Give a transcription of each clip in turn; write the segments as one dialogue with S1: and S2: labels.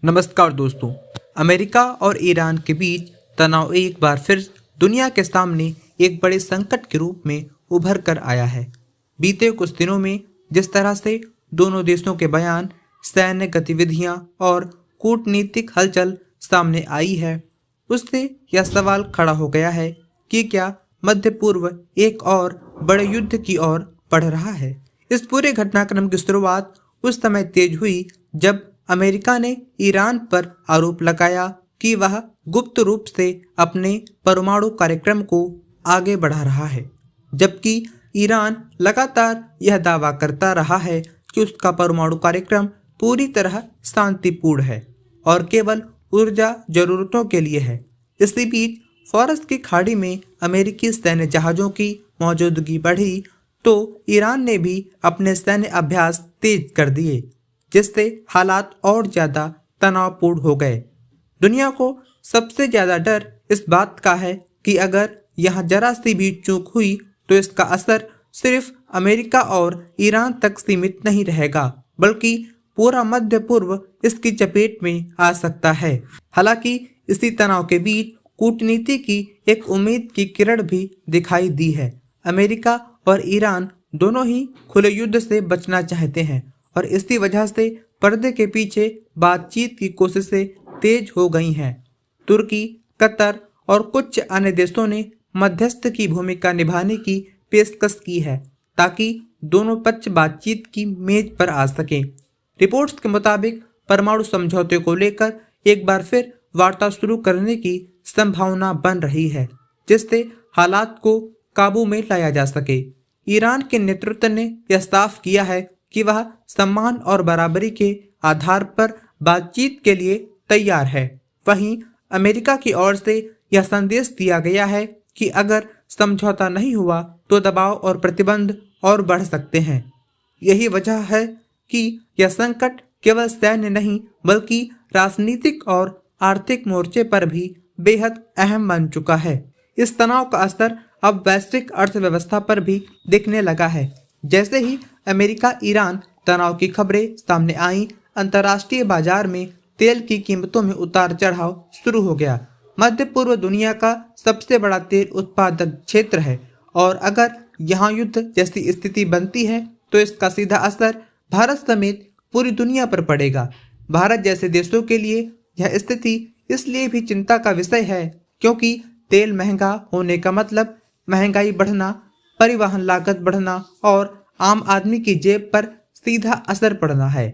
S1: नमस्कार दोस्तों। अमेरिका और ईरान के बीच तनाव एक बार फिर दुनिया के सामने एक बड़े संकट के रूप में उभर कर आया है। बीते कुछ दिनों में जिस तरह से दोनों देशों के बयान, सैन्य गतिविधियां और कूटनीतिक हलचल सामने आई है, उससे यह सवाल खड़ा हो गया है कि क्या मध्य पूर्व एक और बड़े युद्ध की ओर बढ़ रहा है। इस पूरे घटनाक्रम की शुरुआत उस समय तेज हुई जब अमेरिका ने ईरान पर आरोप लगाया कि वह गुप्त रूप से अपने परमाणु कार्यक्रम को आगे बढ़ा रहा है, जबकि ईरान लगातार यह दावा करता रहा है कि उसका परमाणु कार्यक्रम पूरी तरह शांतिपूर्ण है और केवल ऊर्जा जरूरतों के लिए है। इसी बीच फारस की खाड़ी में अमेरिकी सैन्य जहाज़ों की मौजूदगी बढ़ी तो ईरान ने भी अपने सैन्य अभ्यास तेज कर दिए, जिससे हालात और ज़्यादा तनावपूर्ण हो गए। दुनिया को सबसे ज़्यादा डर इस बात का है कि अगर यहाँ जरा सी भी चूक हुई तो इसका असर सिर्फ अमेरिका और ईरान तक सीमित नहीं रहेगा, बल्कि पूरा मध्य पूर्व इसकी चपेट में आ सकता है। हालांकि इसी तनाव के बीच कूटनीति की एक उम्मीद की किरण भी दिखाई दी है। अमेरिका और ईरान दोनों ही खुले युद्ध से बचना चाहते हैं और इसी वजह से पर्दे के पीछे बातचीत की कोशिशें तेज हो गई हैं। तुर्की, कतर और कुछ अन्य देशों ने मध्यस्थ की भूमिका निभाने की पेशकश की है ताकि दोनों पक्ष बातचीत की मेज पर आ सकें। रिपोर्ट्स के मुताबिक परमाणु समझौते को लेकर एक बार फिर वार्ता शुरू करने की संभावना बन रही है, जिससे हालात को काबू में लाया जा सके। ईरान के नेतृत्व ने यह साफ किया है कि वह सम्मान और बराबरी के आधार पर बातचीत के लिए तैयार है। वहीं अमेरिका की ओर से यह संदेश दिया गया है कि अगर समझौता नहीं हुआ तो दबाव और प्रतिबंध और बढ़ सकते हैं। यही वजह है कि यह संकट केवल सैन्य नहीं बल्कि राजनीतिक और आर्थिक मोर्चे पर भी बेहद अहम बन चुका है। इस तनाव का असर अब वैश्विक अर्थव्यवस्था पर भी दिखने लगा है। जैसे ही अमेरिका ईरान तनाव की खबरें सामने आईं, अंतर्राष्ट्रीय बाजार में तेल की कीमतों में उतार चढ़ाव शुरू हो गया। मध्य पूर्व दुनिया का सबसे बड़ा तेल उत्पादक क्षेत्र है और अगर यहाँ युद्ध जैसी स्थिति बनती है तो इसका सीधा असर भारत समेत पूरी दुनिया पर पड़ेगा। भारत जैसे देशों के लिए यह स्थिति इसलिए भी चिंता का विषय है क्योंकि तेल महंगा होने का मतलब महंगाई बढ़ना, परिवहन लागत बढ़ना और आम आदमी की जेब पर सीधा असर पड़ना है।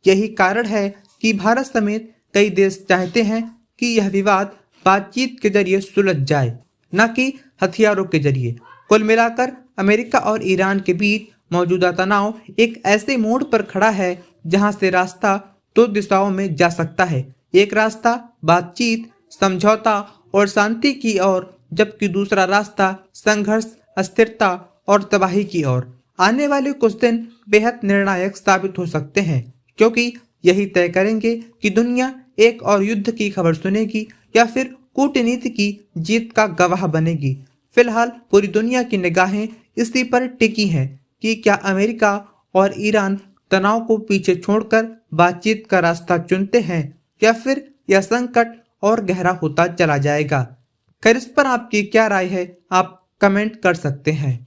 S1: यही कारण है कि भारत समेत कई देश चाहते हैं कि यह विवाद बातचीत के जरिए सुलझ जाए, न कि हथियारों के जरिए। कुल मिलाकर अमेरिका और ईरान के बीच मौजूदा तनाव एक ऐसे मोड़ पर खड़ा है जहां से रास्ता दो दिशाओं में जा सकता है। एक रास्ता बातचीत, समझौता और शांति की ओर, जबकि दूसरा रास्ता संघर्ष, अस्थिरता और तबाही की ओर। आने वाले कुछ दिन बेहद निर्णायक साबित हो सकते हैं क्योंकि यही तय करेंगे कि दुनिया एक और युद्ध की खबर सुनेगी या फिर कूटनीति की जीत का गवाह बनेगी। फिलहाल पूरी दुनिया की निगाहें इसी पर टिकी हैं कि क्या अमेरिका और ईरान तनाव को पीछे छोड़कर बातचीत का रास्ता चुनते हैं या फिर यह संकट और गहरा होता चला जाएगा। खैर, इस पर आपकी क्या राय है, आप कमेंट कर सकते हैं।